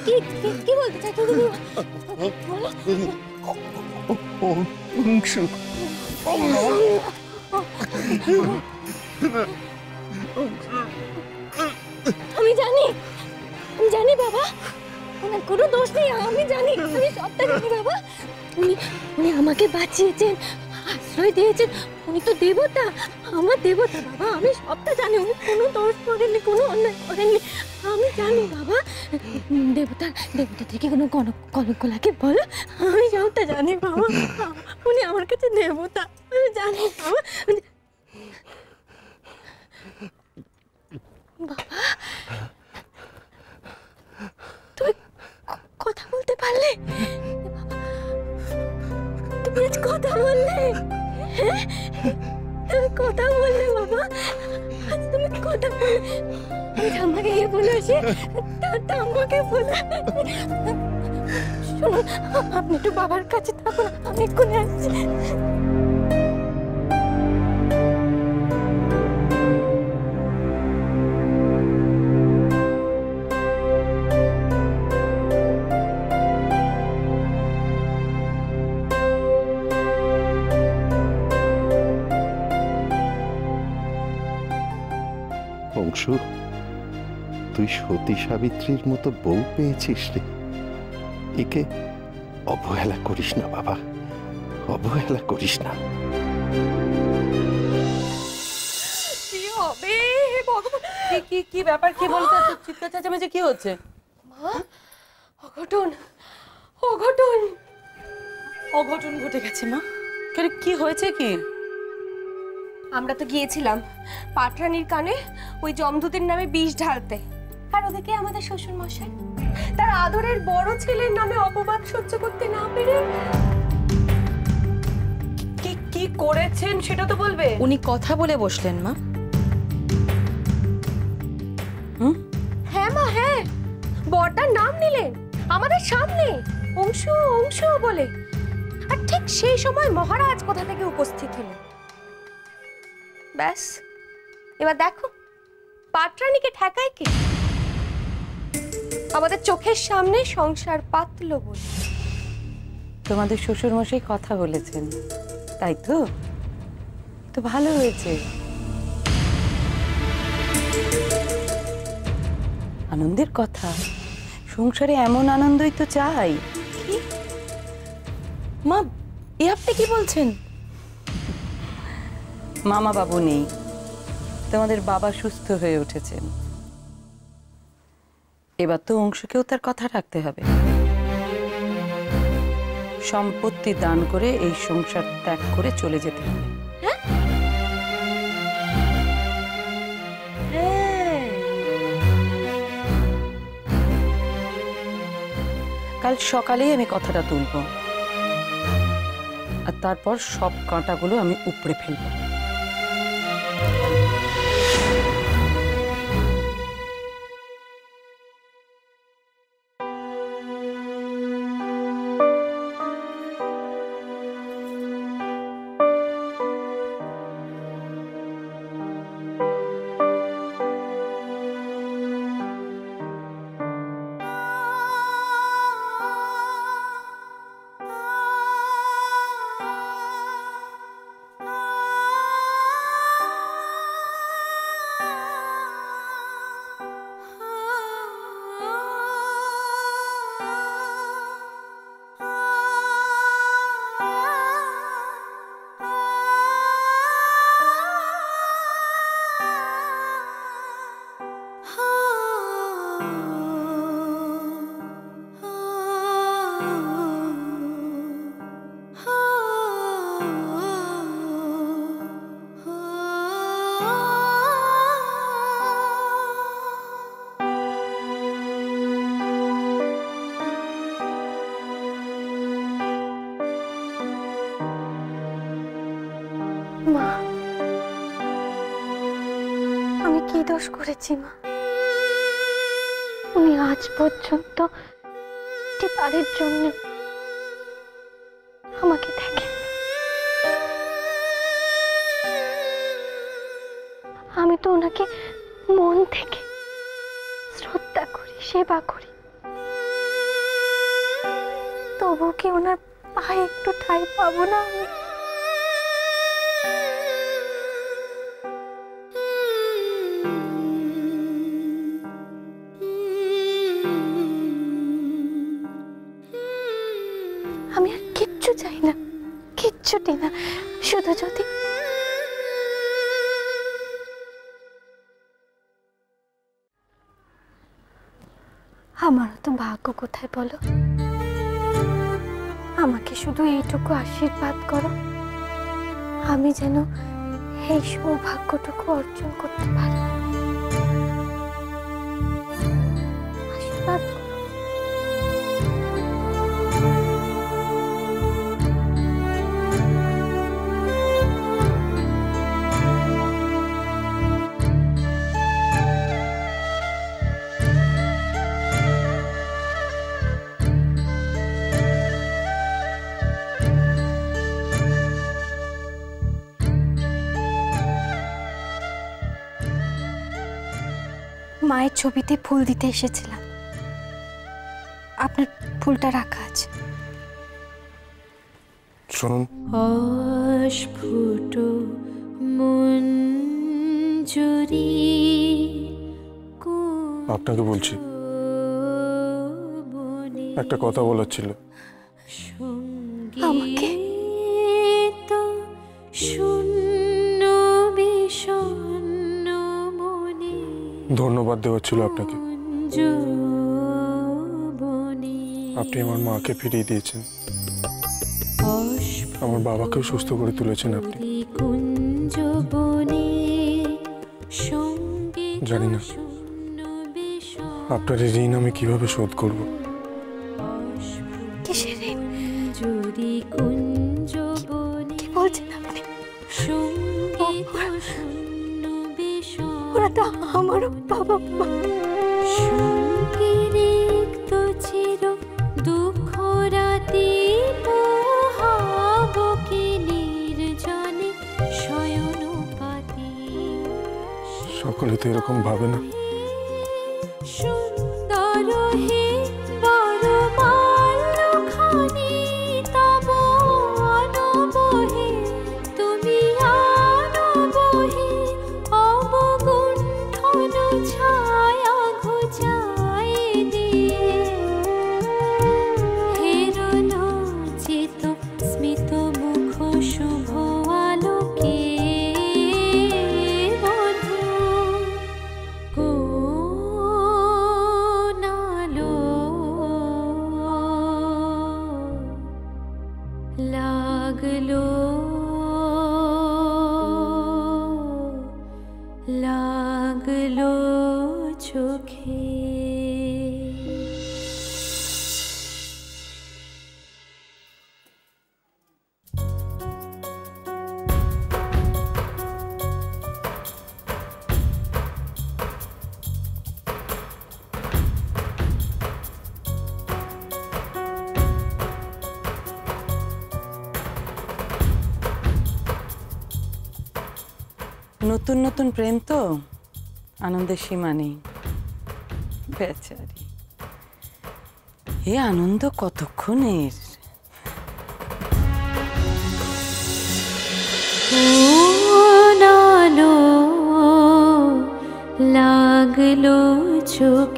কি কি বলতে চাই তুমি? আমি জানি বাবা, ওনার কোনো দোষ নেই। আমি জানি, আমি সবটা জানি বাবা। উনি আমাকে বাঁচিয়েছেন, আশ্রয় দিয়েছেন। উনি তো দেবতা, আমার দেবতা বাবা। আমি সবটা জানি। উনি কোনো দোষ করেননি, কোনো অন্যায় করেননি। আমি জানি বাবা। দেবতা থেকে কোনো কলঙ্ক লাগে বলো? আমি সবটা জানি বাবা। উনি আমার কাছে দেবতা, আমি জানি বাবা। বাবা, তুমি কথা বলতে পারলে? তুমি আজ কথা বললে? হ্যাঁ, তুমি কথা বললে বাবা। আজ তুমি কথা বললে। আমাকে গিয়ে বলে আসি, আমাকে বলে। শুনুন, আপনি একটু বাবার কাছে থাকুন, আমি এক্ষুনি আসছি। অংশু, তুই সতী সাবিত্রীর মতো বউ পেয়েছিস রে। একে অবহেলা করিস না বাবা, অবহেলা করিস না। কি হবে ভগবান? কি ব্যাপার? কি বলতে চিৎকার চেঁচামেচি কি হচ্ছে? মা, অঘটন অঘটন অঘটন ঘটে গেছে মা। কেন, কি হয়েছে? কি? আমরা তো গিয়েছিলাম পাটরানির কানে ওই জমদূতের নামে বিষ ঢালতে, আর ওদিকে আমাদের শ্বশুর মশাই তার আদরের বড় ছেলের নামে অপবাদ সহ্য করতে না পেরে কি করেছেন সেটা তো বলবে। উনি কথা বলে বসলেন মা। হ্যাঁ মা, হ্যাঁ, বড়টার নাম নিলেন আমাদের সামনে, অংশু অংশু বলে। আর ঠিক সেই সময় মহারাজ কোথা থেকে উপস্থিত হলেন। ব্যাস, এবার দেখো পাটরানিকে ঠেকায় কে? আমাদের চোখের সামনে সংসার পাতল বলে। তোমাদের শ্বশুর মশাই কথা বলেছেন, তাই তো? তো ভালো হয়েছে, আনন্দের কথা। সংসারে এমন আনন্দই তো চাই। কি মা, এ আপনি কি বলছেন? মামা বাবু নেই, তোমাদের বাবা সুস্থ হয়ে উঠেছেন। এবার তো অংশকেও তার কথা রাখতে হবে। সম্পত্তি দান করে এই সংসার ত্যাগ করে চলে যেতে হবে। কাল সকালেই আমি কথাটা তুলব, আর তারপর সব কাঁটাগুলো আমি উপড়ে ফেলবো। মা, আমি কি দোষ করেছি মা? উনি আজ পর্যন্ত পারের জন্য আমাকে দেখেন। আমি তো ওনাকে মন থেকে শ্রদ্ধা করি, সেবা করি। তবু কি ওনার পায়ে একটু ঠাঁই পাবো না আমি? আমি আর কিচ্ছু চাই না, কিচ্ছুটি না, শুধু যদি আমারও তো ভাগ্য কোথায় বলো? আমাকে শুধু এইটুকু আশীর্বাদ করো, আমি যেন এই সৌভাগ্যটুকু অর্জন করতে পারি। আশীর্বাদ করো। মায়ের ছবিতে ফুল দিতে এসেছিলাম, আপনার ফুলটা রাখা আছে। শুনুন, অস্ফুট মঞ্জুরি আপনাকে বলছি, একটা কথা বলার ছিল। আমাকে তো শূন্য বিষণ্ণ মনে ধন্যবাদ দেওয়ার ছিল আপনাকে। আপনি আমার মাকে ফিরিয়ে দিয়েছেন, আমার বাবাকেও সুস্থ করে তুলেছেন আপনি। জানি না আপনার এই ঋণ আমি কিভাবে শোধ করব। কিসের ঋণ? কি বলছেন আপনি? ওরা তো আমারও বাবা মা। সকলে তো এরকম ভাবে না। লাগলো লাগলো চোখে। নতুন নতুন প্রেম তো, আনন্দের সীমা নেই। বেচারি, এ আনন্দ কতক্ষণের। নালো লাগলো চোখে।